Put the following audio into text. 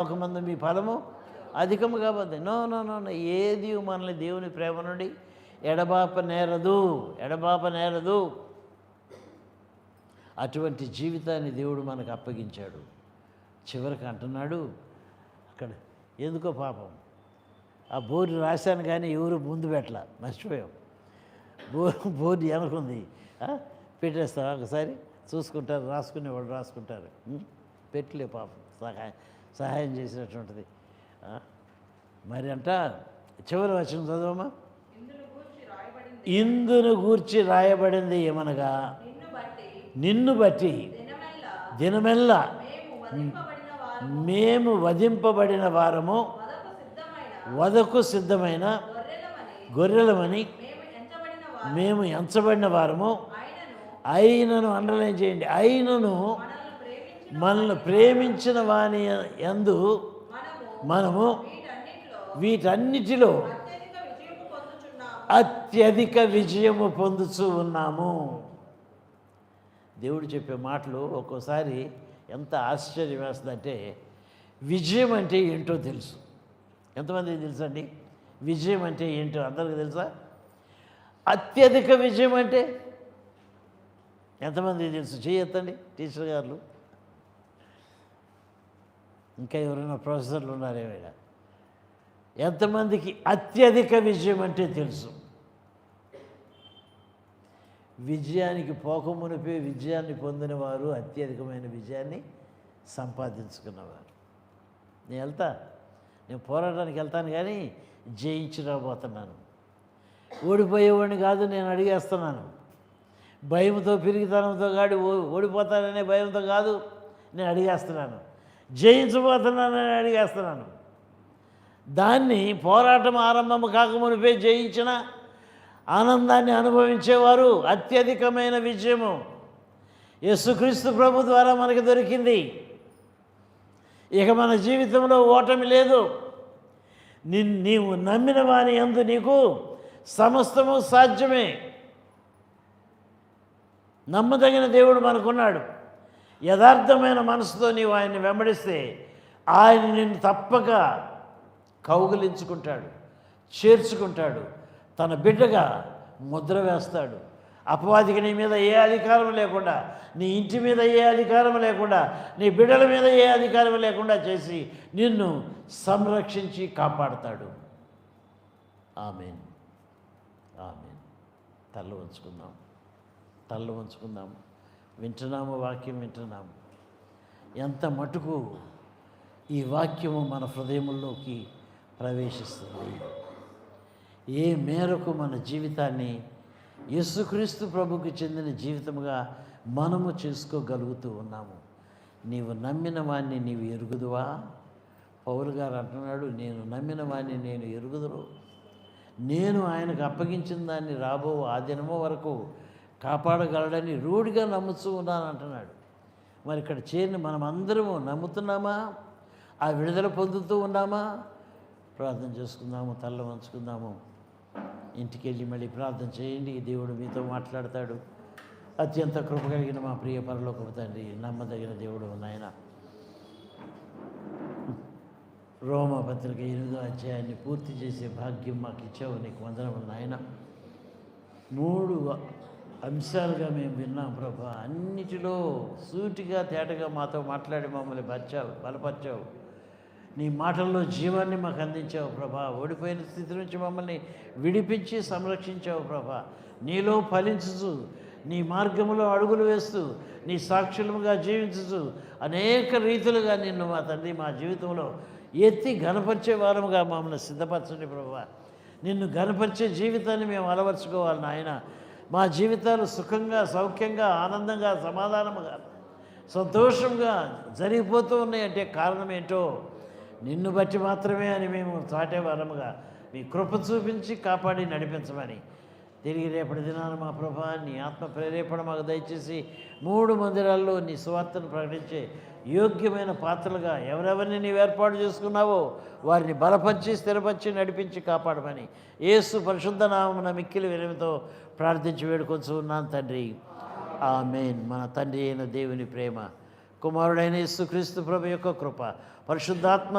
లోకమందు మీ ఫలము అధికము కాబోద్ది. No no no no, ఏది మనల్ని దేవుని ప్రేమ నుండి ఎడబాప నేరదు. అటువంటి జీవితాన్ని దేవుడు మనకు అప్పగించాడు. చివరికి అంటున్నాడు అక్కడ, ఎందుకో పాపం ఆ బోర్డు రాశాను కానీ ఎవరు ముందు పెట్టలా, మర్చిపోయాం. బోర్డు వెనకుంది, పెట్టేస్తావా ఒకసారి చూసుకుంటారు, రాసుకునేవాళ్ళు రాసుకుంటారు. పెట్టలే పాపం, సహాయం చేసినటువంటిది. మరి అంట చివరి వచనం చదవమ్మా. ఇందును గూర్చి రాయబడింది ఏమనగా, నిన్ను బట్టి దినమెల్లా మేము వధింపబడిన వారము, వధకు సిద్ధమైన గొర్రెలమని మేము ఎంచబడిన వారము, అయినను అండర్లైన్ చేయండి, అయినను మనల్ని ప్రేమించిన వాని యందు మనము వీటన్నిటిలో అత్యధిక విజయము పొందుతూ ఉన్నాము. దేవుడు చెప్పే మాటలు ఒక్కోసారి ఎంత ఆశ్చర్యం వేస్తుందంటే, విజయం అంటే ఏంటో తెలుసు. ఎంతమందికి తెలుసండి విజయం అంటే ఏంటో? అందరికీ తెలుసా? అత్యధిక విజయం అంటే ఎంతమందికి తెలుసు? చేయొద్దండి టీచర్ గారు, ఇంకా ఎవరైనా ప్రొఫెసర్లు ఉన్నారేమైనా? ఎంతమందికి అత్యధిక విజయం అంటే తెలుసు? విజయానికి పోకమునిపే విజయాన్ని పొందిన వారు అత్యధికమైన విజయాన్ని సంపాదించుకున్నవారు. నేను పోరాటానికి వెళ్తాను కానీ జయించి రాబోతున్నాను. ఓడిపోయేవాడిని కాదు, నేను అడిగేస్తున్నాను. భయంతో పిరిగితనంతో కాదు, ఓడిపోతాననే భయంతో కాదు, నేను అడిగేస్తున్నాను. జయించబోతున్నానని అడిగేస్తున్నాను. దాన్ని పోరాటం ఆరంభం కాకమునిపే జయించిన ఆనందాన్ని అనుభవించేవారు అత్యధికమైన విజయము యేసుక్రీస్తు ప్రభు ద్వారా మనకు దొరికింది. ఇక మన జీవితంలో ఓటమి లేదు. నీవు నమ్మిన వాని యందు నీకు సమస్తము సాధ్యమే. నమ్మదగిన దేవుడు మనకున్నాడు. యథార్థమైన మనసుతో నీవు ఆయన్ని వెంబడిస్తే ఆయన నిన్ను తప్పక కౌగిలించుకుంటాడు, చేర్చుకుంటాడు, తన బిడ్డగా ముద్ర వేస్తాడు. అపవాదికి నీ మీద ఏ అధికారం లేకుండా, నీ ఇంటి మీద ఏ అధికారం లేకుండా, నీ బిడ్డల మీద ఏ అధికారం లేకుండా చేసి నిన్ను సంరక్షించి కాపాడుతాడు. ఆమేన్, ఆమేన్. తల్ల వంచుకుందాం. వింటున్నాము, వాక్యం వింటున్నాము. ఎంత మటుకు ఈ వాక్యము మన హృదయంలోకి ప్రవేశిస్తుంది, ఏ మేరకు మన జీవితాన్ని యేసుక్రీస్తు ప్రభుకి చెందిన జీవితముగా మనము చేసుకోగలుగుతూ ఉన్నాము. నీవు నమ్మిన వాణ్ణి నీవు ఎరుగుదువా? పౌలు గారు అంటున్నాడు, నేను నమ్మిన వాణ్ణి నేను ఎరుగుదును, నేను ఆయనకు అప్పగించిన దాన్ని రాబో ఆ దినము వరకు కాపాడగలడని రూఢిగా నమ్ముతూ ఉన్నాను అంటున్నాడు. మరి ఇక్కడ చేరిన మనం అందరము నమ్ముతున్నామా? ఆ విడుదల పొందుతూ ఉన్నామా? ప్రార్థన చేసుకుందాము, తల్ల వంచుకుందాము. ఇంటికి వెళ్ళి మళ్ళీ ప్రార్థన చేయండి. దేవుడు మీతో మాట్లాడతాడు. అత్యంత కృప కలిగిన మా ప్రియ పరలోకపు తండ్రి, నమ్మదగిన దేవుడు నాయన, రోమపత్రిక 8వ అధ్యాయాన్ని పూర్తి చేసే భాగ్యం మాకు ఇచ్చావు. నీకు వందనములు నాయన. 3 అంశాలుగా మేము విన్నాం ప్రభా. అన్నిటిలో సూటిగా తేటగా మాతో మాట్లాడి మమ్మల్ని బలపరిచావు. నీ మాటల్లో జీవాన్ని మాకు అందించావు ప్రభా. ఓడిపోయిన స్థితి నుంచి మమ్మల్ని విడిపించి సంరక్షించావు ప్రభా. నీలో ఫలించుచు, నీ మార్గంలో అడుగులు వేస్తూ, నీ సాక్షులుగా జీవించుచు అనేక రీతులుగా నిన్ను మా తండ్రి మా జీవితంలో ఎత్తి ఘనపరిచే వారముగా మమ్మల్ని సిద్ధపరచండి ప్రభా. నిన్ను ఘనపరిచే జీవితాన్ని మేము అలవర్చుకోవాలి నాయన. మా జీవితాలు సుఖంగా, సౌఖ్యంగా, ఆనందంగా, సమాధానముగా, సంతోషంగా జరిగిపోతూ ఉన్నాయంటే కారణం ఏంటో నిన్ను బట్టి మాత్రమే అని మేము చాటే వారముగా మీ కృప చూపించి కాపాడి నడిపించమని తిరిగి రేపటి దినాన మా ప్రభా నీ ఆత్మ ప్రేరేపణ మాకు దయచేసి 3 మందిరాల్లో నీ సువార్తను ప్రకటించే యోగ్యమైన పాత్రలుగా ఎవరెవరిని నీవు ఏర్పాటు చేసుకున్నావో వారిని బలపరిచి, స్థిరపరిచి, నడిపించి కాపాడమని యేసు పరిశుద్ధ నామమున మిక్కిలి వినయంతో ప్రార్థించి వేడుకొంచు ఉన్నాను తండ్రి. ఆమేన్. మన తండ్రి అయిన దేవుని ప్రేమ, కుమారుడైన యేసుక్రీస్తు ప్రభు యొక్క కృప, పరిశుద్ధాత్మ